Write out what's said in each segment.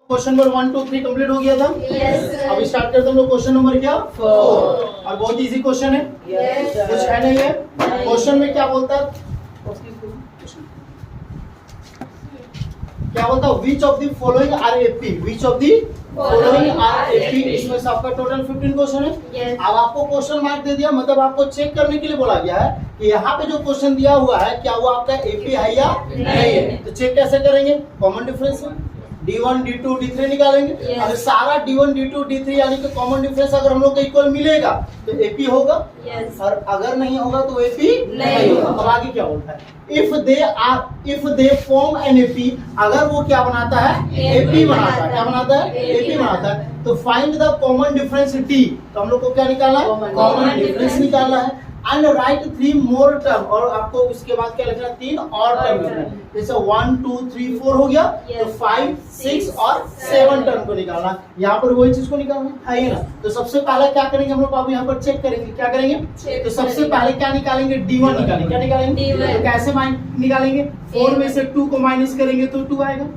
Question number 1 2 3 complete हो गया था। अब स्टार्ट करते हम लोग क्वेश्चन नंबर क्या 4 और बहुत इजी क्वेश्चन है। कुछ है नहीं है। क्वेश्चन में क्या बोलता है, क्या बोलता है, which of the following are AP, which of the following are AP. इसमें से आपका टोटल 15 क्वेश्चन है। अब आपको क्वेश्चन मार्क दे दिया, मतलब आपको चेक करने के लिए बोला गया है कि यहाँ पे जो क्वेश्चन दिया हुआ है क्या वो आपका एपी है या नहीं है। तो चेक कैसे करेंगे, common difference D1 D2 D3 निकालेंगे। अगर सारा D1 D2 D3 यानी कि कॉमन डिफरेंस अगर हम लोग को इक्वल मिलेगा तो एपी होगा, और अगर नहीं होगा तो एपी नहीं होगा। अब आगे क्या बोलता है, if they form an AP, अगर वो क्या बनाता है, एपी बनाता है। क्या बनाता है, एपी बनाता है। तो find the common difference T, तो हम लोग को क्या निकालना है, कॉमन डिफरेंस निकालना है। एंड राइट 3 मोर टर्म, और आपको उसके बाद क्या लिखना है, 3 और टर्म लिखना है। जैसे 1 2 3 4 हो गया, तो 5 6 और 7 टर्म को निकालना। यहाँ पर वही चीज को निकालना है ना। तो सबसे पहले क्या करेंगे हम लोग, अब यहाँ पर चेक करेंगे, क्या करेंगे, तो सबसे पहले क्या निकालेंगे, D1 निकालेंगे। क्या निकालेंगे, तो कैसे निकालेंगे, 4 में से 2 को माइनस करेंगे तो 2 आएगा।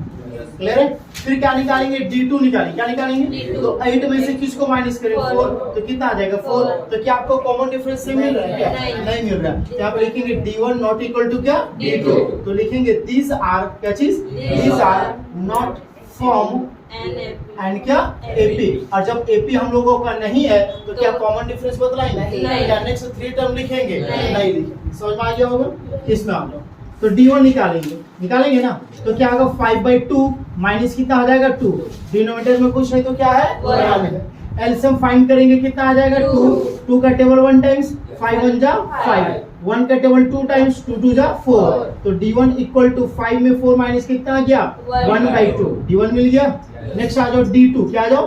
क्लियर है। फिर क्या निकालेंगे, D2 निकालेंगे। क्या निकालेंगे, तो 8 में से किसको माइनस करेंगे, 4, तो कितना आ जाएगा 4। तो क्या आपको कॉमन डिफरेंस से मिल रहा है, क्या नहीं मिल रहा है। यहाँ पे लिखेंगे D1 नॉट इक्वल टू क्या, D2, तो लिखेंगे दीज आर, क्या चीज, these are not form and क्या एपी। और जब एपी हम लोगों का नहीं है तो क्या कॉमन डिफरेंस बदला है, नहीं। क्या नेक्स्ट 3 टर्म लिखेंगे, नहीं लिखेंगे। समझ में आ गया होगा। इसमें हम लोग तो D1 निकालेंगे ना, तो क्या होगा, 5/2 माइनस कितना आ जाएगा 2, डिनोमिनेटर में कुछ नहीं तो क्या है, एलसीएम फाइंड करेंगे, कितना आ जाएगा 2 का टेबल 1 टाइम्स, 5 1 जा 5, 1 का टेबल 2 टाइम्स, 2 2 जा 4। तो D1 इक्वल टू 5 में 4 माइनस कितना आ गया, 1/2। D1 मिल गया। नेक्स्ट आ जाओ D2, क्या आ जाओ,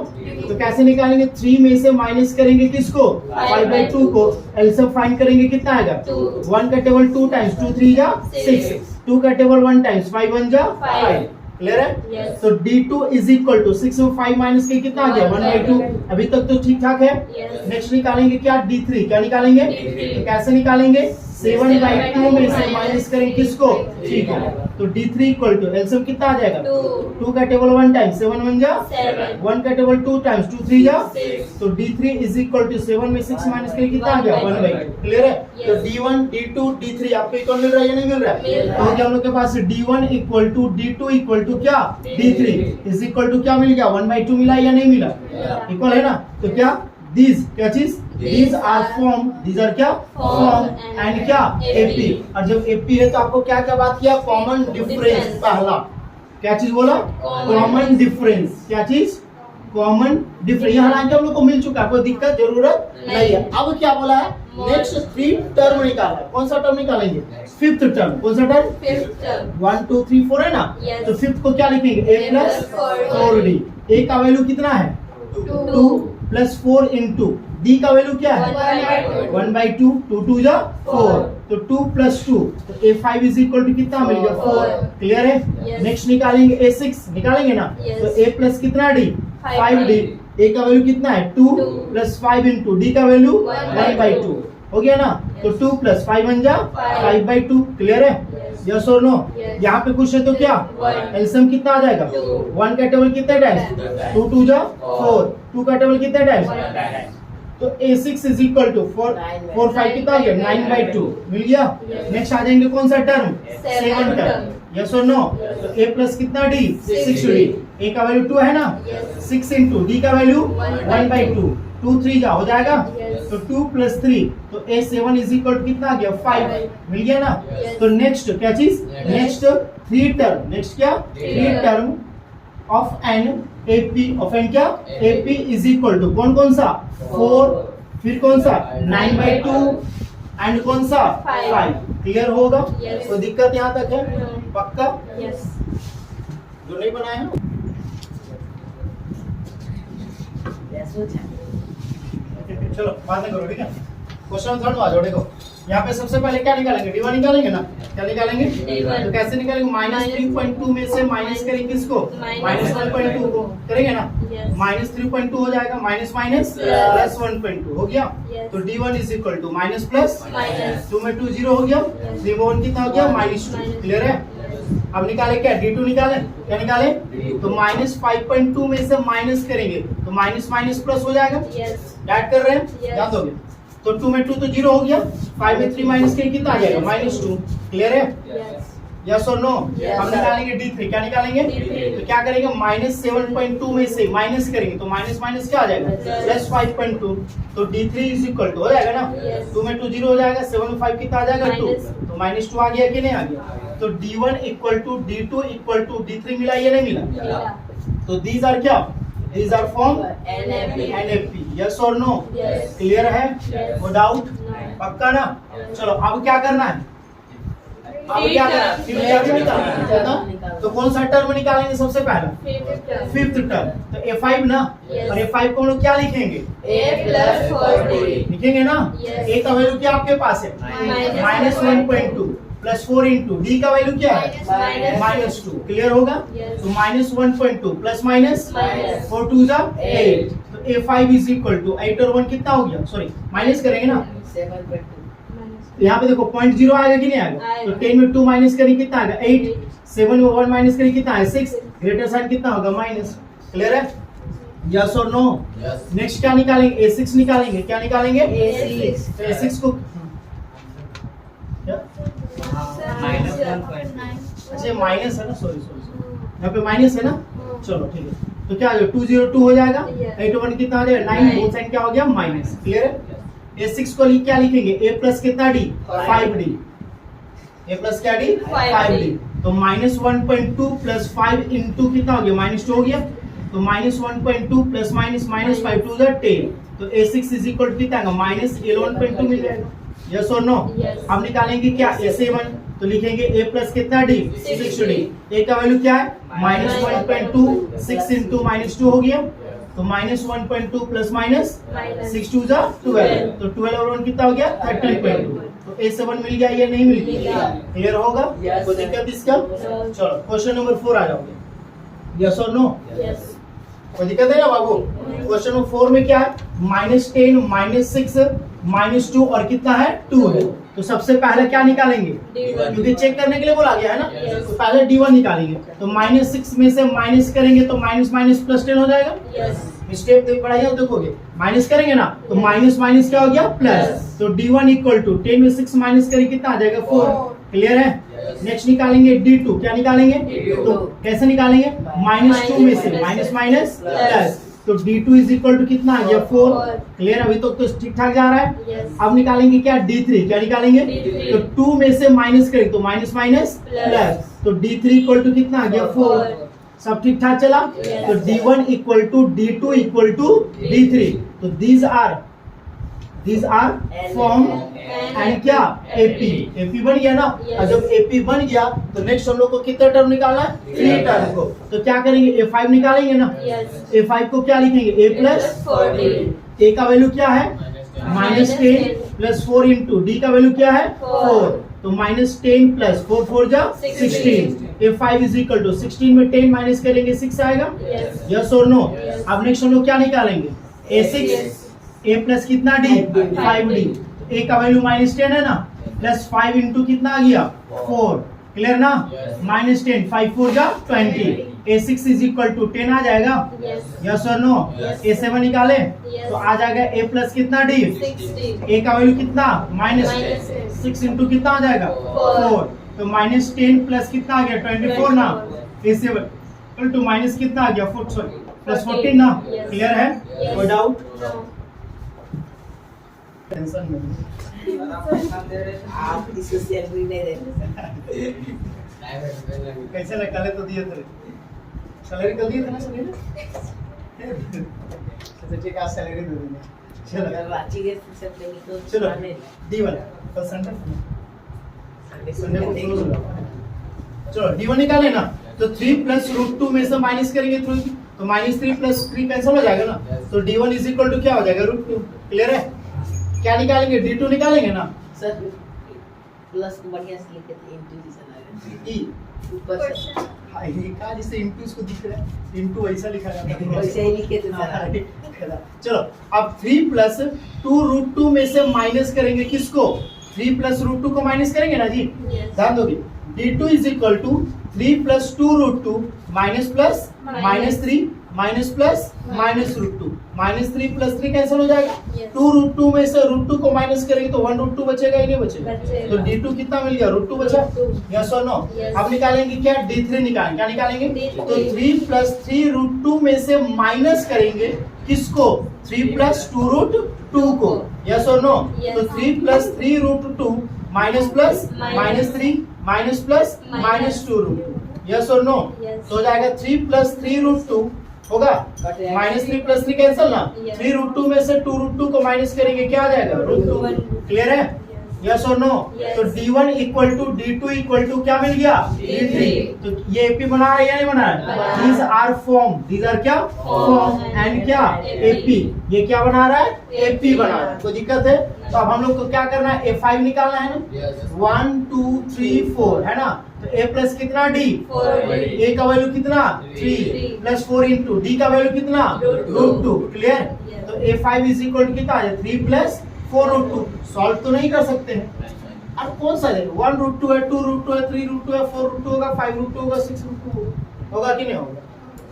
तो कैसे निकालेंगे, 3 में से माइनस करेंगे किसको, 5/2 को, एलसीएम फाइंड करेंगे, कितना आएगा, 1 का टेबल 2 टाइम्स, 2 3 जा 6, 2 का टेबल 1 टाइम्स, 5 1 जा 5। क्लियर है। तो D2 इज इक्वल टू 6 में 5 माइनस के कितना आ गया, 1/2। अभी तक तो ठीक ठाक है। नेक्स्ट निकालेंगे क्या, D3। क्या निकालेंगे, तो कैसे निकालेंगे, 7/2 में से माइनस करेंगे किसको, ठीक है। तो D3 इक्वल टू एलसीएम कितना आ जाएगा, 2 का टेबल 1 टाइम्स, 7 1 जा 1 का टेबल 2 टाइम्स, 2 3 जा, तो D3 इज इक्वल टू 7 में 6 माइनस करके कितना आ गया, 1/2। क्लियर है। तो D1 D2 D3 आपको इक्वल मिल रहा है या नहीं मिल रहा है। तो क्या हम लोग के पास D1 equal to D2 equal to क्या, D3 इज इक्वल टू क्या मिल गया, 1/2 मिला या नहीं मिला, इक्वल है ना। तो क्या दीज, क्या चीज, these are form, these are क्या form and क्या AP। और जब AP है तो आपको क्या क्या बात किया, कॉमन डिफरेंस। पहला क्या चीज बोला, कॉमन डिफरेंस। क्या चीज, कॉमन डिफरेंस। यहाँ हालांकि हम लोग को मिल चुका है, कोई दिक्कत जरूरत नहीं है। अब क्या बोला है, नेक्स्ट 3 टर्म निकालना है। कौन सा टर्म निकालेंगे, 5th टर्म। कौन सा टर्म, 5th टर्म। 1 2 3 4 है ना, तो 5th को क्या लिखेंगे, A + 4D। A का वैल्यू कितना है, 2 + 4 इंटू D का वैल्यू क्या है, 1/2, 2 2 जा 4, तो 2 + 2, तो A5 इज इक्वल टू कितना मिल गया, 4। क्लियर है। नेक्स्ट निकालेंगे A6, निकालेंगे ना, तो A प्लस कितना D, 5D। A का वैल्यू कितना है, 2 + 5 इंटू D का वैल्यू 1/2 हो गया ना। तो 2 + 5 1 जा 5/2। क्लियर है, यस और नो। यहाँ पे कुछ है तो क्या, एलसीएम कितना आ जाएगा, 1 का टेबल कितना टाइम्स, 2 2 जा 4, 2 का टेबल कितना टाइम्स, तो A6 इज इक्वल टू 4 5 कितना आ गया, 9/2 मिल गया। नेक्स्ट आ जाएंगे कौन सा टर्म, 7 टर्म। यस और नो। तो A प्लस कितना D, 6D। A का वैल्यू 2 है ना, 6 इंटू D का वैल्यू 1/2, 2 3 जा हो जाएगा, तो 2 + 3, तो A7 इज इक्वल टू कितना आ गया, 5 मिल गया ना। तो नेक्स्ट क्या चीज, नेक्स्ट 3 टर्म, नेक्स्ट क्या 3 term of an AP, of an क्या AP इज इक्वल टू कौन सा 4, फिर कौन सा 9/2 एंड कौन सा 5। क्लियर होगा। तो दिक्कत यहाँ तक है, पक्का जो नहीं बनाए हैं चलो बाद में करो, ठीक है। क्वेश्चन 3 आ जाओ। देखो यहाँ पे सबसे पहले क्या निकालेंगे, D1 निकालेंगे ना। क्या निकालेंगे, तो कैसे निकालेंगे, -3.2 में से माइनस करेंगे किसको, -1.2 को करेंगे ना, -3.2 हो जाएगा, माइनस माइनस प्लस 1.2 हो गया। तो D1 is equal to minus plus 2 में 2 0 हो गया, 3 में 1 कितना हो गया, -2। क्लियर है। अब निकाले क्या, D2 निकाले, क्या निकाले, तो माइनस 5.2 में से माइनस करेंगे तो माइनस माइनस प्लस हो जाएगा, ऐड कर रहे हैं, याद हो गया, तो 2 में 2 तो 0 हो गया, 5 में 3 माइनस करेंगे कितना आ जाएगा, -2, क्लियर है, यस और नो। हम निकालेंगे D3, क्या निकालेंगे, तो क्या करेंगे, -7.2 में से माइनस करेंगे तो माइनस माइनस क्या आ जाएगा, +5.2, तो D3 इज इक्वल टू हो जाएगा ना, 2 में 2 0 हो जाएगा, 7 में 5 कितना आ जाएगा 2, तो -2 आ गया कि नहीं आ गया, तो D1 equal to D2 equal to D3 मिला या नहीं मिला, तो दीज आर क्या, these are form NFP, yes और नो, क्लियर है, नो डाउट, पक्का ना। चलो अब क्या करना है, अब क्या करना है ना, तो कौन सा टर्म निकालेंगे सबसे पहला, फिफ्थ टर्म, तो A5 ना, और A5 को हम लोग क्या लिखेंगे, लिखेंगे ना, A का वैल्यू क्या आपके पास है, -1.2 प्लस 4 इंटू D का वैल्यू क्या है, -2, क्लियर होगा, तो -1.2 प्लस माइनस 4 2 जा 8, तो A5 इज इक्वल टू 8 और 1 कितना हो गया, सॉरी माइनस करेंगे ना, 7.2, यहाँ पे देखो 0.0 आएगा कि नहीं आएगा, तो 10 में 2 माइनस करें कितना आएगा 8, 7 में 1 माइनस करें कितना है 6, ग्रेटर साइन कितना होगा माइनस, क्लियर है, यस और नो। नेक्स्ट क्या निकालेंगे, A6 निकालेंगे, क्या निकालेंगे, A6, तो A6 को क्या, अच्छा माइनस है ना, सॉरी यहाँ पे माइनस है ना, चलो ठीक है, तो क्या आ जाएगा 202 हो जाएगा, 8 1 कितना आ जाएगा 9, बोथ साइड क्या हो गया माइनस, क्लियर है। A6 को क्या लिखेंगे, A प्लस कितना D, 5D, A प्लस क्या D, 5D, तो -1.2 प्लस 5 इंटू कितना हो गया, -2 हो गया, तो -1.2 प्लस माइनस -5 2 10, तो A6 इज इक्वल टू कितना आएगा, -11.2 मिल जाएगा, यस और नो। अब निकालेंगे क्या, A7, तो लिखेंगे A प्लस कितना D, 6D, A का वैल्यू क्या है, -1.2, 6 इंटू -2 हो गया, तो -1.2 प्लस माइनस 6 2 जा 12, तो 12 और 1 कितना हो गया 13.2, तो A7 मिल गया या नहीं मिल गया, क्लियर होगा, कोई दिक्कत इसका। चलो क्वेश्चन नंबर 4 आ जाओगे, यस और नो, कोई दिक्कत है ना बाबू। क्वेश्चन नंबर 4 में क्या है, -10 -6 -2 और कितना है 2 है, तो सबसे पहले क्या निकालेंगे, क्योंकि चेक करने के लिए बोला गया है ना, तो पहले D1 निकालेंगे, तो -6 में से माइनस करेंगे तो माइनस माइनस प्लस 10 हो जाएगा, स्टेप पढ़ाइए देखोगे, माइनस करेंगे ना तो माइनस माइनस क्या हो गया प्लस, तो D1 इक्वल टू 10 में 6 माइनस करेंगे कितना आ जाएगा 4, क्लियर है। नेक्स्ट निकालेंगे D2, क्या निकालेंगे, तो कैसे निकालेंगे, -2 में से माइनस माइनस प्लस, तो D2 इज इक्वल टू कितना आ गया 4, क्लियर, अभी तो ठीक ठाक जा रहा है। अब निकालेंगे क्या D3, क्या निकालेंगे, तो 2 में से माइनस करेंगे तो माइनस माइनस प्लस, तो D3 इक्वल टू कितना आ गया 4, सब ठीक ठाक चला, तो D1 equal to D2 equal to D3, तो these are फॉर्म एंड क्या AP बन गया ना, और जब AP बन गया तो नेक्स्ट हम लोग को कितना टर्म निकालना है, 3 टर्म को, तो क्या करेंगे A5 निकालेंगे ना, A5 को क्या लिखेंगे A प्लस 4D, A का वैल्यू क्या है -10 प्लस 4 इंटू D का वैल्यू क्या है 4, तो -10 प्लस 4 4 जा 16, A5 इज इक्वल टू 16 में 10 माइनस करेंगे 6 आएगा, यस और नो। अब नेक्स्ट हम लोग क्या निकालेंगे A6, A प्लस कितना D 5D, A का वैल्यू -10 है ना, प्लस 5 इंटू कितना आ गया 4, क्लियर ना, -10 5 4 जा 20, A6 इज इक्वल टू 10 आ जाएगा, यस और नो। A7 निकाले तो आ जाएगा A प्लस कितना D 60, A का वैल्यू कितना -6 इंटू कितना आ जाएगा 4, तो -10 प्लस कितना आ गया 24 ना, A7 इक्वल टू माइनस कितना आ गया प्लस 14 ना, क्लियर है, कोई डाउट, टेंशन नहीं, आप इसको सैलरी नहीं देते, कैसे निकाले तो दिए थे, सैलरी कल दिए थे ना सभी ने, ठीक है आज सैलरी दे देंगे, चलो रांची के सब लेंगे तो चलो D1 कल संडे को चलो D1 निकाले ना, तो 3 प्लस √2 में से माइनस करेंगे 3, तो -3 प्लस 3 कैंसिल हो जाएगा ना, तो D1 इज इक्वल टू क्या हो जाएगा √2, क्लियर है। क्या निकालेंगे D2 निकालेंगे ना सर, प्लस को बढ़िया से लिखे थे इनटू जैसा लगा, E ऊपर से हां ये का जिससे इनटू इसको दिख रहा है, इनटू ऐसा लिखा जाता है, वैसे ही लिखे थे सर। चलो अब 3 प्लस 2√2 में से माइनस करेंगे किसको, 3 प्लस √2 को माइनस करेंगे ना जी, ध्यान दोगे D2 is equal to 3 plus 2 root 2 minus plus minus 3 minus plus minus root 2 minus 3 plus 3 cancel हो जाएगा। Yes. 2 रूट 2 में से रूट 2 को माइनस करेंगे तो 1 रूट 2 बचेगा ही नहीं बचेगा। बचेगा। तो d2 कितना मिल गया रूट 2 बचा। रूट 2। यस और नो। Yes. अब निकालेंगे क्या d3 निकालेंगे क्या निकालेंगे D3। तो 3 प्लस 3 रूट 2 में से माइनस करेंगे किसको 3 प्लस 2 रूट 2 को। यस और नो। Yes. तो 3 plus 3 root 2 minus plus Minus। Minus 3 minus plus Minus। Minus 2 root 2। Yes और नो। Yes। तो हो जाएगा 3 प्लस 3 रूट 2 होगा माइनस 3 प्लस 3 कैंसिल ना। Yes। 3 रूट 2 में से 2 रूट 2 को माइनस करेंगे क्या आ जाएगा रूट 2। One। क्लियर है। यस और नो। Yes। तो d1 equal to d2 equal to क्या मिल गया d3। तो ये AP बना रहा है या नहीं बना रहा बना है। रहा these are form these are क्या फॉर्म एंड क्या AP। ये क्या बना रहा है AP बना रहा है। कोई दिक्कत है तो अब हम लोग को क्या करना है A5 निकालना है ना। 1 2 3 4 है ना। तो A प्लस कितना D 4D। A का वैल्यू कितना 3 प्लस 4 इंटू D का वैल्यू कितना रूट 2। क्लियर। Yes। तो A5 इज इक्वल टू कितना है 3 प्लस 4 रूट 2। सॉल्व तो नहीं कर सकते हैं। अब कौन सा है 1 रूट 2 है 2 रूट 2 है 3 रूट 2 है 4 रूट 2 होगा 5 रूट 2 होगा 6 रूट 2 होगा कि नहीं होगा।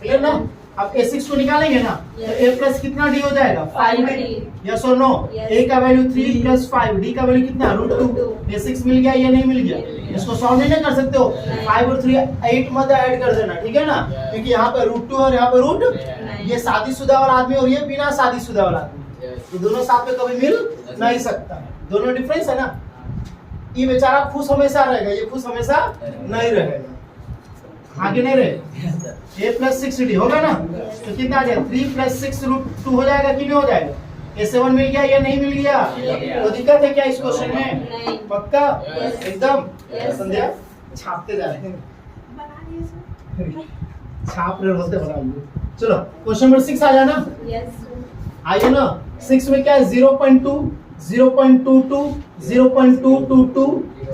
क्लियर ना। अब A6 को निकालेंगे ना तो Yes। A प्लस कितना D हो जाएगा 5D। 5D। यस और नो। Yes। A का वैल्यू 3 प्लस 5 D का वैल्यू कितना रूट 2। A6 मिल गया या नहीं मिल गया। इसको सॉल्व नहीं कर सकते हो। 5 और 3 8 मत ऐड कर देना ठीक है ना क्योंकि यहाँ पे रूट 2 और यहाँ पे रूट ये शादीशुदा वाला आदमी और ये बिना शादीशुदा वाला आदमी तो दोनों साथ में कभी मिल नहीं सकता। दोनों डिफरेंस है ना। ये बेचारा खुश हमेशा रहेगा ये खुश हमेशा नहीं रहेगा। आगे नहीं रहेगा। A प्लस 6D होगा ना तो कितना आ जाएगा 3 प्लस 6 रूट 2 हो जाएगा कि नहीं हो जाएगा। A7 मिल गया या नहीं मिल गया। तो दिक्कत है क्या इस क्वेश्चन में नहीं। पक्का Yes। एकदम। Yes। संध्या छापते जा रहे हैं छाप रहे होते बनाइए। चलो क्वेश्चन नंबर 6 आ जाना Yes। आइए ना। 6 में क्या है 0.2 0.22 0.222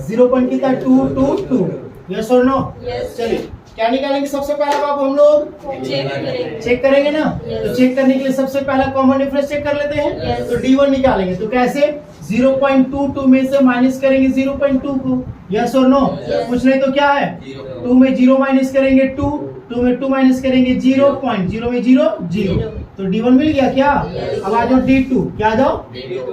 0. कितना 222 यस और नो। Yes। चलिए क्या निकालेंगे सबसे पहले बाबू हम लोग चेक करेंगे। चेक करेंगे ना। Yes। तो चेक करने के लिए सबसे पहला कॉमन डिफरेंस चेक कर लेते हैं। Yes। तो D1 निकालेंगे तो कैसे 0.22 में से माइनस करेंगे 0.2 को। यस और नो। Yes। कुछ नहीं तो क्या है 2 में 0 माइनस करेंगे 2 2 में 2 माइनस करेंगे 0 में 0 0 तो D1 मिल गया क्या। Yes। अब आ जाओ D2 क्या आ जाओ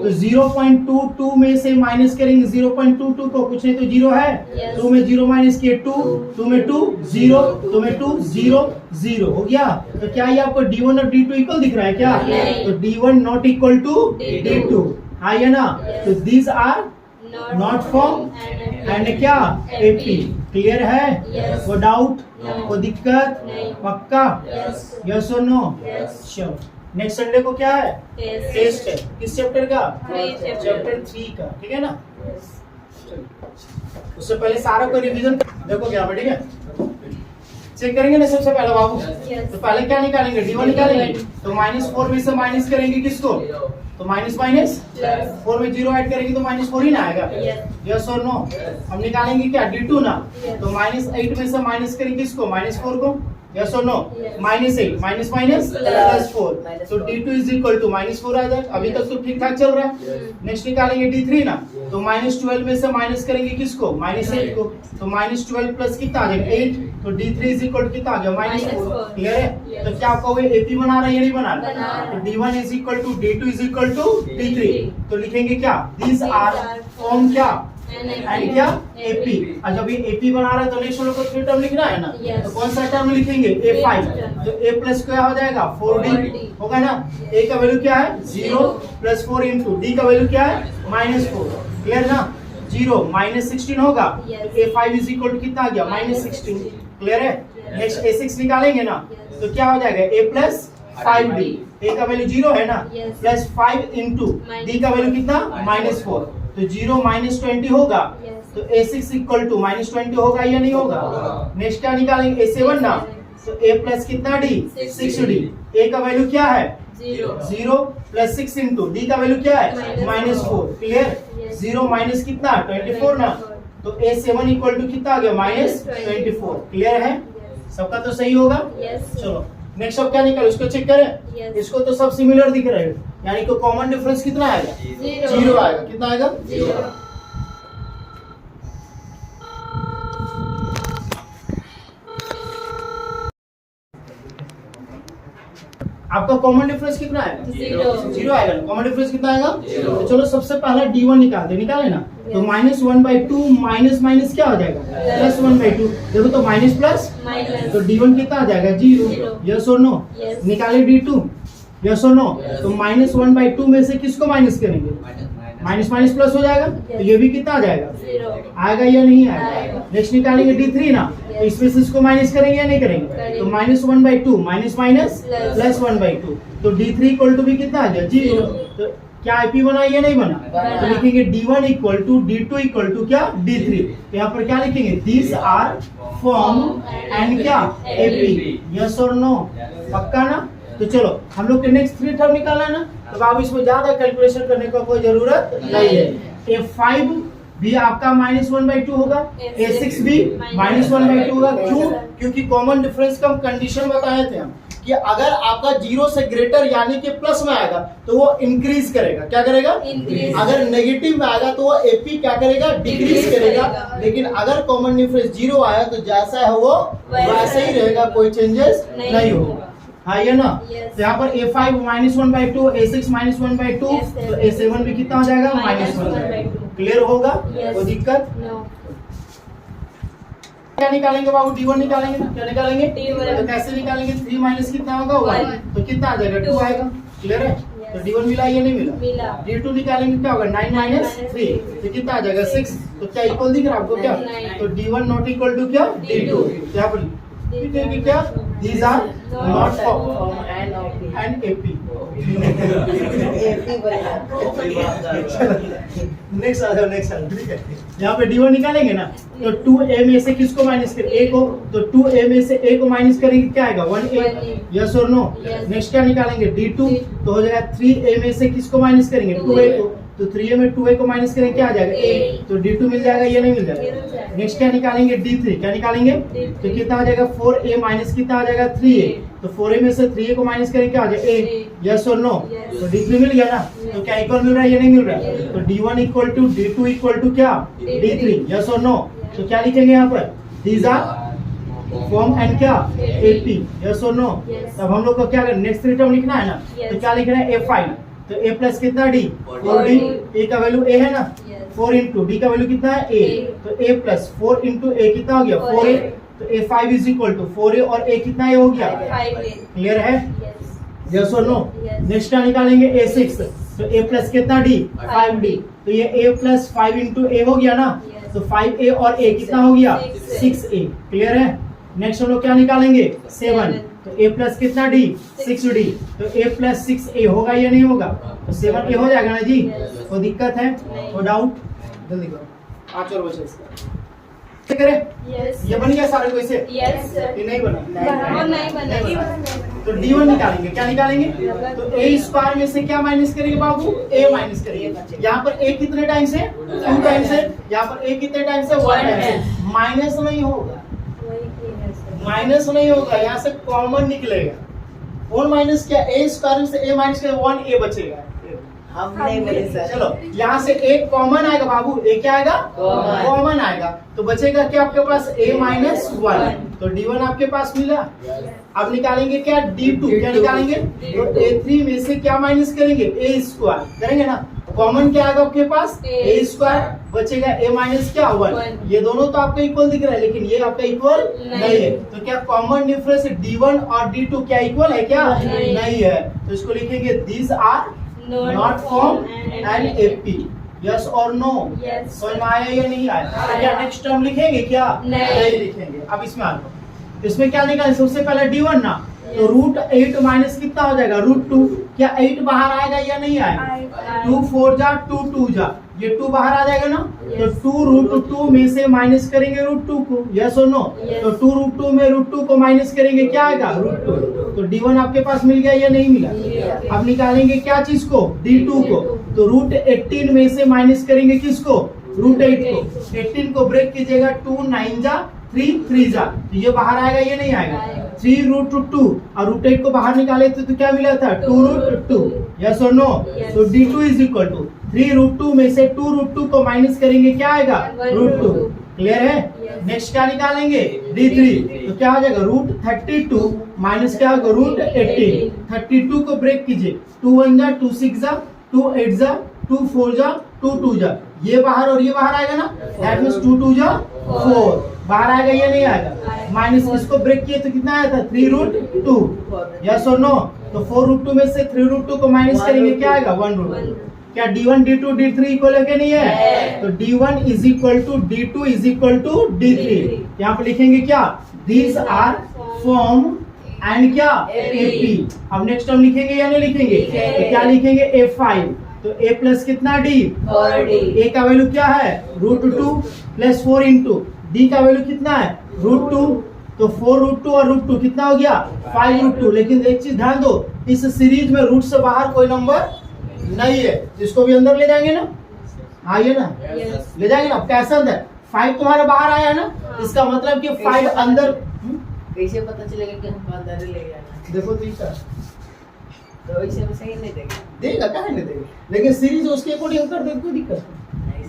तो 0.22 में से माइनस करेंगे 0.22 को कुछ नहीं तो 0 है। Yes। 2 में 0 माइनस किए 2 2 में 2 0 2 में 2 0 0 हो गया। तो क्या ये आपको D1 और D2 इक्वल दिख रहा है क्या। नहीं। तो D1 not equal to D2 हाँ या ना। Yes। तो these are not form and क्या AP। क्लियर है। Yes। वो डाउट No। वो दिक्कत नहीं। पक्का Yes। यस और नो। Yes। चलो नेक्स्ट संडे को क्या है टेस्ट है किस चैप्टर का Chapter। चैप्टर 3 का ठीक है ना। उससे पहले सारा को रिवीजन देखो क्या ठीक है। चेक करेंगे ना सबसे पहले बाबू। Yes। तो पहले क्या निकालेंगे D1 निकालेंगे तो -4 में से माइनस करेंगे किसको तो माइनस माइनस Plus। 4 में 0 ऐड करेंगे तो -4 ही ना आएगा। Yes। यस और नो। हम निकालेंगे क्या D2 ना Yes। तो -8 में से माइनस करेंगे किसको -4 को। यस और no. Yes। -8 minus minus Plus। +4 Minus तो 4। D2 इज इक्वल टू -4 आ जाएगा। अभी तक तो ठीक ठाक चल रहा है। नेक्स्ट निकालेंगे D3 ना तो -12 में से माइनस करेंगे किसको -8 को तो -12 प्लस कितना आ जाएगा 8 तो D3 इज इक्वल टू कितना आ गया -4। क्लियर है। Yes। तो क्या आपको वो AP बना रहा है या नहीं बना बना रहा रहा तो है। D1 is equal to D2 is equal to D3 तो लिखेंगे क्या दीज आर फॉर्म क्या एंड क्या AP। और जब ये AP बना रहा है तो नेक्स्ट वाले को 3 टर्म लिखना है ना। Yes। तो कौन सा टर्म लिखेंगे A5 तो A प्लस क्या हो जाएगा 4D 4D होगा ना। A का वैल्यू क्या है 0 प्लस 4 इंटू D का वैल्यू क्या है -4। क्लियर ना 0 -16 होगा Yes। तो A5 इज इक्वल टू कितना आ गया -16। क्लियर है। नेक्स्ट A6 निकालेंगे ना Yes। तो क्या हो जाएगा A प्लस 5D A का वैल्यू 0 है ना Yes। प्लस 5 इंटू D का वैल्यू कितना -4 तो 0 -20 होगा। Yes। तो A6 इक्वल टू -20 होगा या नहीं होगा। नेक्स्ट क्या निकालेंगे A7 ना तो A प्लस कितना D 6D A का वैल्यू क्या है 0 प्लस 6 इंटू D का वैल्यू क्या है -4। क्लियर। Yes। 0 माइनस कितना 24 ना तो A7 इक्वल टू कितना आ गया -24। क्लियर है सबका तो सही होगा। Yes। चलो नेक्स्ट अब क्या निकाले उसको चेक करें। Yes। इसको तो सब सिमिलर दिख रहे हैं यानी कि कॉमन डिफरेंस कितना आएगा 0 आएगा। कितना आएगा 0। आपका कॉमन डिफरेंस कितना आएगा? Zero. जीरो आएगा ना। कॉमन डिफरेंस कितना आएगा? Zero. तो चलो सबसे पहला D1 निकाले ना। तो -1/2 माइनस माइनस क्या हो जाएगा? +1/2। देखो तो माइनस प्लस, Minus. तो D1 कितना आ जाएगा? 0। Zero. यस और नो? Yes. निकाले D2, यस और नो? Yes. तो -1/2 में से किसको माइनस करेंगे? माइनस माइनस प्लस हो जाएगा। तो ये भी कितना आ जाएगा? Zero. आएगा या नहीं आएगा? आएगा। नेक्स्ट निकालेंगे D3 ना। Yes. तो इसमें से इसको माइनस करेंगे या नहीं करेंगे? करेंगे। तो -1/2 माइनस माइनस Plus. प्लस 1/2। तो D3 इक्वल टू भी कितना आ गया? 0। तो क्या IP बना या नहीं बना? बना। तो लिखेंगे D1 equal to D2 equal to क्या? D3। तो यहाँ पर क्या लिखेंगे? दीज आर फॉर्म एंड क्या? AP। यस और नो? पक्का ना? तो चलो हम लोग के नेक्स्ट 3 टर्म निकाला ना। तो बाबू इसमें ज्यादा कैलकुलेशन करने का कोई जरूरत नहीं है। A5 भी आपका -1/2 होगा, A6 भी -1/2 होगा। क्यों? क्योंकि कॉमन डिफरेंस का हम कंडीशन बताए थे हम कि अगर आपका 0 से ग्रेटर यानी कि प्लस में आएगा तो वो इंक्रीज करेगा। क्या करेगा? Increase. अगर नेगेटिव में आएगा तो वो AP क्या करेगा? डिक्रीज Decrease करेगा। करेगा। लेकिन अगर कॉमन डिफरेंस 0 आया तो जैसा है वो वैसे ही रहेगा, कोई चेंजेस नहीं होगा। हाँ ये ना? Yes. तो यहाँ पर A5 -1/2, A6 -1/2, Yes, sir. तो A7 भी कितना हो जाएगा? -1/2। क्लियर होगा? Yes. कोई दिक्कत? No. क्या निकालेंगे बाबू? D1 निकालेंगे ना। क्या निकालेंगे? D1. तो कैसे निकालेंगे? 3 माइनस कितना होगा? 1। One. तो कितना आ जाएगा? 2 Two. आएगा। क्लियर है? Yes. तो D1 मिला या नहीं मिला? मिला। D2 निकालेंगे क्या होगा? 9 माइनस 3। तो कितना आ जाएगा? 6। तो क्या इक्वल दिख रहा है आपको क्या? Nine. तो D1 नॉट इक्वल टू क्या? D2। तो यहाँ पर लिखेंगे क्या? These are not form and AP। Next आ जाओ, नेक्स्ट आ जाओ, ठीक है। यहाँ पे D1 निकालेंगे ना। तो 2A में से किसको माइनस कर? A को। तो 2A में से A को माइनस करेंगे क्या आएगा? 1A। 1A। यस और नो? Yes. नेक्स्ट क्या निकालेंगे? D2। तो हो जाएगा 3A में से किसको माइनस करेंगे? 2A को। तो 3A में 2A को माइनस करेंगे क्या आ जाएगा? A। तो D2 मिल जाएगा या नहीं मिल मिल जाएगा? जाएगा। नेक्स्ट क्या निकालेंगे? D3। क्या निकालेंगे? D3। तो कितना आ जाएगा? 4A माइनस कितना आ जाएगा? 3A। तो 4A में से 3A को माइनस करेंगे क्या आ जाएगा? A। यस और नो? Yes. तो D3 मिल गया ना? तो क्या इक्वल मिल रहा है या नहीं मिल रहा है? Yes. तो D1 equal to D2 equal to क्या? D3। D3। यस और नो? तो क्या लिखेंगे यहाँ पर? These are फॉर्म एंड क्या? AP। यस और नो? Yes. तब हम लोग को क्या करना? नेक्स्ट टर्म लिखना है ना। Yes. तो क्या लिखना है? A5। तो A प्लस कितना? D। 4D। A का वैल्यू A है ना? Yes. 4 इंटू D का वैल्यू कितना है? A। A। तो A प्लस 4 इंटू A कितना हो गया? 4A। तो A5 is equal to 4A और A कितना A हो गया? 5A. क्लियर है? Yes. यस और नो? Yes. नेक्स्ट क्या निकालेंगे? A6। तो A प्लस कितना? D। 5D। तो ये A प्लस 5 इंटू A हो गया ना? Yes. तो 5A और A कितना हो गया? 6A. 6A। क्लियर है? नेक्स्ट हम लोग क्या निकालेंगे? 7। तो A प्लस कितना? D। 6D। तो A प्लस 6A होगा या नहीं होगा? तो 7A हो जाएगा ना जी? Yes. कोई दिक्कत है? नहीं। कोई डाउट? जल्दी करो। 5 और बचे इसका। कैसे करें? Yes. ये बन गया सारे को इसे? Yes, sir. ये नहीं बना? और नहीं बना। तो D1 निकालेंगे। क्या निकालेंगे? तो A स्क्वायर में से क्या माइनस करेंगे बाबू? A माइनस करेंगे। यहाँ पर A कितने टाइम्स है? 2 टाइम्स है। यहाँ पर A कितने टाइम्स है? 1 टाइम्स है। माइनस नहीं होगा, माइनस नहीं होगा, यहाँ से कॉमन निकलेगा। 1 माइनस क्या? A स्क्वायर से A माइनस क्या? 1A बचेगा। हम नहीं बोले सर। चलो यहाँ से एक कॉमन आएगा बाबू। A क्या आएगा? Common। कॉमन आएगा। तो बचेगा क्या आपके पास? A minus 1। तो D1 आपके पास मिला। अब निकालेंगे क्या? D2। क्या निकालेंगे? तो A3 में से क्या माइनस करेंगे? A स्क्वायर करेंगे ना। कॉमन क्या आएगा आपके पास? A स्क्वायर बचेगा A माइनस क्या? 1। ये दोनों तो आपका इक्वल दिख रहा है, लेकिन ये आपका इक्वल नहीं है। तो क्या कॉमन डिफरेंस D1 और D2 क्या इक्वल है क्या? नहीं है। तो इसको लिखेंगे these are not form and AP। Yes और नो? Yes. समझ में आया या नहीं आया? तो क्या नेक्स्ट टर्म लिखेंगे क्या? नहीं लिखेंगे। अब इसमें आ जाओ। इसमें क्या निकालें? सबसे पहले D1 ना। तो √8 माइनस कितना हो जाएगा? √2। क्या 8 बाहर आएगा या नहीं आएगा? 2 4 जा 2 2 जा, ये 2 बाहर आ जाएगा ना। तो 2 √2 में से माइनस करेंगे √2 को। यस और नो? Yes. तो 2 √2 में √2 को माइनस करेंगे क्या आएगा? √2। तो D1 आपके पास मिल गया या नहीं मिला? मिला। अब निकालेंगे क्या चीज को? D2 को। तो √18 में से माइनस करेंगे किसको? √8 को। 18 को ब्रेक कीजिएगा। 2 9 जा 3 3 जा, तो ये बाहर आएगा या नहीं आएगा? 3 √2 और √8 को बाहर निकाले तो क्या मिला था? 2 √2। यस और नो? Yes. तो D2 इज इक्वल टू 3 √2 में से 2 √2 को माइनस करेंगे क्या आएगा? √2। क्लियर है? नेक्स्ट क्या निकालेंगे D3, तो क्या हो जाएगा √32 माइनस क्या होगा √18। 32 को ब्रेक कीजिए, 2 1 जा 2 6 जा 2 8 जा 2 4 जा 2 2 जा, ये बाहर और ये बाहर आएगा ना, दैट मींस 2 2 जा 4 बाहर आएगा, ये नहीं आएगा। माइनस इसको ब्रेक किए तो कितना आया था 3√2, यस और नो। तो 4√2 में से 3√2 को माइनस करेंगे, क्या आएगा 1√2। क्या D1 D2 D3 इक्वल है कि नहीं है? तो D1 is equal to D2 is equal to D3। यहाँ पे लिखेंगे क्या, दीज आर फॉर्म एंड क्या AP। अब नेक्स्ट टर्म लिखेंगे या नहीं लिखेंगे? तो क्या लिखेंगे A5, तो A प्लस कितना D, A का वैल्यू क्या है √2 प्लस 4 इंटू D का वैल्यू कितना है √2, तो 4√2 और √2 कितना हो गया 5√2। लेकिन एक चीज ध्यान दो, इस सीरीज में रूट से बाहर कोई नंबर नहीं है, इसको भी अंदर ले जाएंगे ना, आइए ना ले जाएंगे ना। कैसे अंदर, 5 तुम्हारे बाहर आया है ना, इसका मतलब कि 5 अंदर। कैसे पता चलेगा कि हम अंदर ले जाना? देखो तो इसका तो ऐसे में सही नहीं देगा, देगा क्या नहीं देगा, लेकिन सीरीज उसके अकॉर्डिंग कर दे, कोई दिक्कत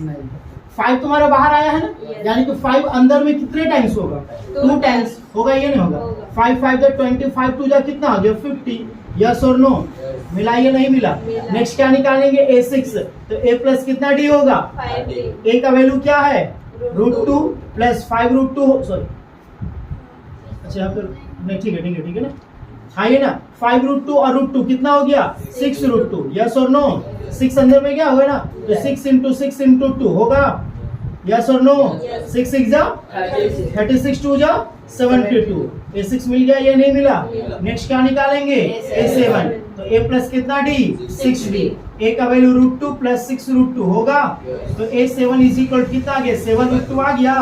नहीं। 5 तुम्हारा बाहर आया है ना, यानी कि 5 अंदर में कितने टाइम्स होगा 2 टाइम्स होगा, ये नहीं होगा। 5 5 जा 25 2 जा कितना हो गया 50, यस और नो, मिला ये नहीं मिला। नेक्स्ट क्या निकालेंगे A6, तो A प्लस कितना D होगा, A का वैल्यू क्या है √2 प्लस 5√2, सॉरी अच्छा यहाँ पर नहीं, ठीक है ना, हाँ ये ना 5√2 और √2 कितना हो गया 6√2, यस और नो। 6 अंदर में क्या होगा ना, तो 6 इंटू 6 इंटू 2 होगा, यस और नो। 6 6 जा 36 2 जा 72, A6 मिल गया, ये नहीं मिला। नेक्स्ट क्या निकालेंगे A7, तो A प्लस कितना D 6D, A का वैल्यू √2 प्लस 6√2 होगा, तो A7 इज इक्वल कितना आ गया 7√2 आ गया,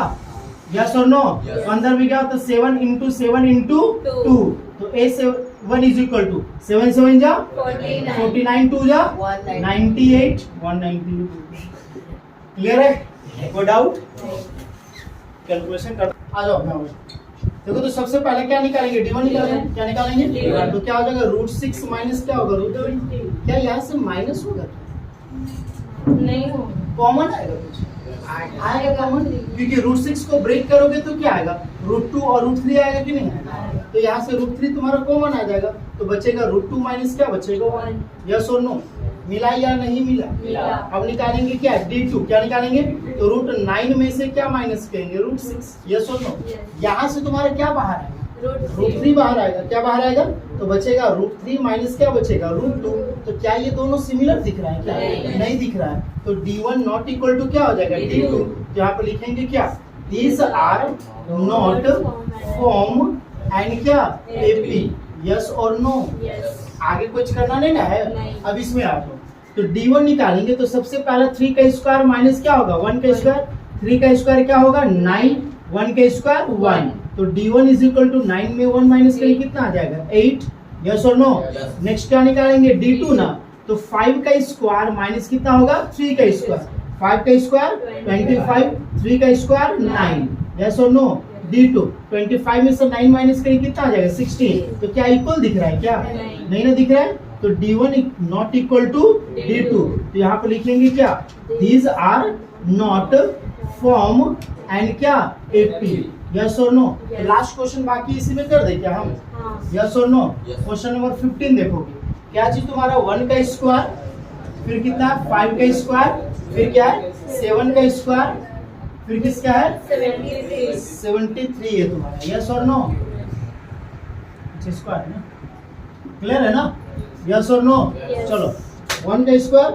यस और नो। तो अंदर में क्या होता है 7 इंटू 7 इंटू 2, तो A7 इज इक्वल टू 7 7 जा 49 2 जा 98 192। क्लियर है, कोई डाउट? कैलकुलेशन कर आ जाओ अपना। देखो तो सबसे पहले क्या निकालेंगे D1 निकालेंगे, क्या निकालेंगे D1, तो क्या हो जाएगा √6 माइनस क्या होगा √2, क्या यहाँ से माइनस होगा नहीं हो कॉमन आएगा, कुछ आएगा कॉमन, क्योंकि √6 को ब्रेक करोगे तो क्या आएगा √2 और √3 आएगा कि नहीं आएगा, तो यहाँ से √3 तुम्हारा कॉमन आ जाएगा, तो बचेगा √2 माइनस क्या बचेगा 1, यस और नो। मिला या नहीं मिला? अब निकालेंगे क्या D2, क्या निकालेंगे, तो √9 में से क्या माइनस करेंगे √6, यस और नो। यहाँ से तुम्हारा क्या बाहर आएगा √3 बाहर आएगा, क्या बाहर आएगा, तो बचेगा √3 माइनस क्या बचेगा √2। तो क्या ये दोनों सिमिलर दिख रहा है, क्या नहीं दिख रहा है, तो D1 नॉट इक्वल टू क्या हो जाएगा D2। तो यहाँ पे लिखेंगे क्या, these are not form and क्या AP, यस और नो। आगे कुछ करना नहीं ना है, अब इसमें आ जाओ। तो D1 निकालेंगे, तो सबसे पहला 3 का स्क्वायर माइनस क्या होगा 1 का स्क्वायर, 3 का स्क्वायर क्या होगा 9, 1 का स्क्वायर 1, तो D1 इज इक्वल टू 9 में 1 माइनस करेंगे कितना आ जाएगा 8, यस और नो। नेक्स्ट क्या निकालेंगे D2 ना, तो 5 का स्क्वायर माइनस कितना होगा 3 का स्क्वायर, 5 का स्क्वायर 25, 3 का स्क्वायर 9, यस और नो। D2 25 में से 9 माइनस करेंगे कितना आ जाएगा 16, तो क्या इक्वल दिख रहा है, क्या नहीं ना दिख रहा है, तो D1 not equal to D2। तो यहाँ पे लिखेंगे क्या, these are not form and क्या AP, यस और नो। लास्ट क्वेश्चन बाकी इसी में कर दे क्या हम, यस और नो। क्वेश्चन नंबर 15 देखोगे, क्या चीज तुम्हारा 1 का स्क्वायर, फिर कितना 5 का स्क्वायर, फिर क्या है 7 का स्क्वायर, फिर किसका है 73 है तुम्हारा, यस और नो। स्क्वायर है ना, क्लियर है ना, यस और नो। चलो 1 का स्क्वायर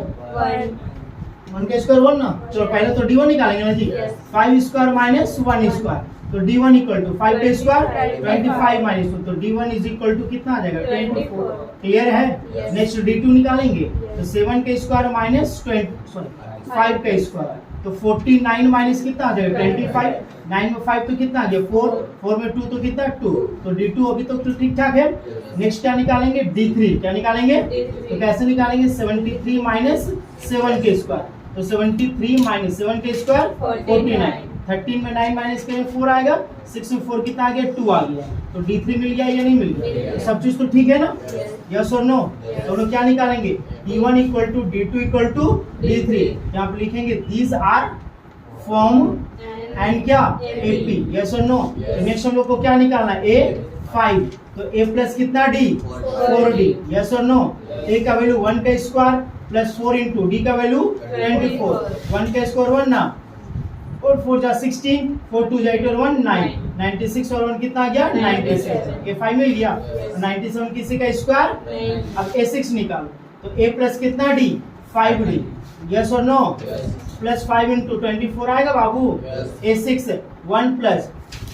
1 का स्क्वायर 1 ना, चलो पहले तो D1 निकालेंगे ना जी। 5 स्क्वायर माइनस 1 स्क्वायर, तो D1 इक्वल टू 5 का स्क्वायर 25 माइनस 2, तो D1 इज इक्वल टू कितना आ जाएगा 24। क्लियर है। नेक्स्ट D2 निकालेंगे, तो 7 का स्क्वायर माइनस 5 का स्क्वायर, तो 49 माइनस कितना आ जाएगा 25, 9 में 5 तो कितना आ गया 4, 4 में 2 तो कितना 2, तो D2 अभी तक तो ठीक ठाक है। नेक्स्ट क्या निकालेंगे D3, क्या निकालेंगे, तो कैसे निकालेंगे 73 माइनस 7 के स्क्वायर, तो 73 माइनस 7 के स्क्वायर 49, 13 में 9 माइनस करें 4 आएगा, 6 में 4 कितना आ गया 2 आ गया, तो D3 मिल गया या नहीं मिल गया, तो सब चीज तो ठीक है ना, यस और नो। दोनों क्या निकालेंगे D1 equal to D2 equal to D3, यहाँ पे लिखेंगे दीज आर फ्रॉम एंड क्या AP, यस और नो। नेक्स्ट हम लोग को क्या निकालना है, A 5, तो A प्लस कितना D 4D, यस और नो। A का वैल्यू 1 का स्क्वायर प्लस 4 इंटू D का वैल्यू 24, 1 का स्क्वायर 1 ना, और 4 जा 16, 4 2 जा 8 और 1 9, 96 और 1 कितना आ गया 97, ये 5 मिल गया। 97 किसी का स्क्वायर, अब A6 निकालो, तो A प्लस कितना D 5D, यस और नो, प्लस 5 इंटू 24 आएगा बाबू। A6 1 प्लस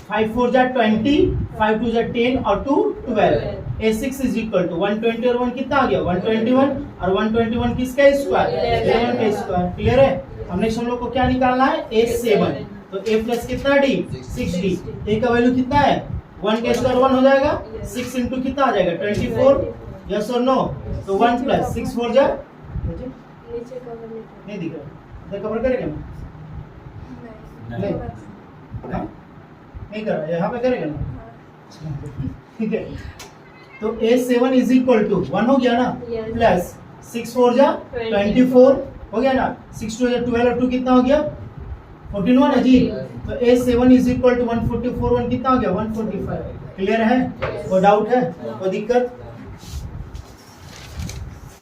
5 4 जा 20, 5 2 जा 10 और 2 12, A6 इज इक्वल टू 120 और 1 कितना आ गया 121, और 121 किसका स्क्वायर 11 का स्क्वायर, क्लियर है। अब नेक्स्ट हम लोग को क्या निकालना है, A7, तो A प्लस कितना D 6D, A का वैल्यू कितना है 1 का स्क्वायर 1 हो जाएगा, 6 इंटू कितना आ जाएगा 24, यस और नो, तो 1 प्लस 6 4 जा, नीचे कवर नहीं दिख रहा, इधर कवर करेगा ना, नहीं हाँ? नहीं कर रहा, यहाँ पे करेगा ना, ठीक है। तो A7 इज इक्वल टू 1 हो गया ना, Yes. प्लस 6 4 जा 24 हो गया ना, 6 2 जा 12 और 2 कितना हो गया 14 1 है जी। तो A7 इज इक्वल टू 144, 1 कितना हो गया 145, क्लियर है, कोई डाउट है, कोई दिक्कत?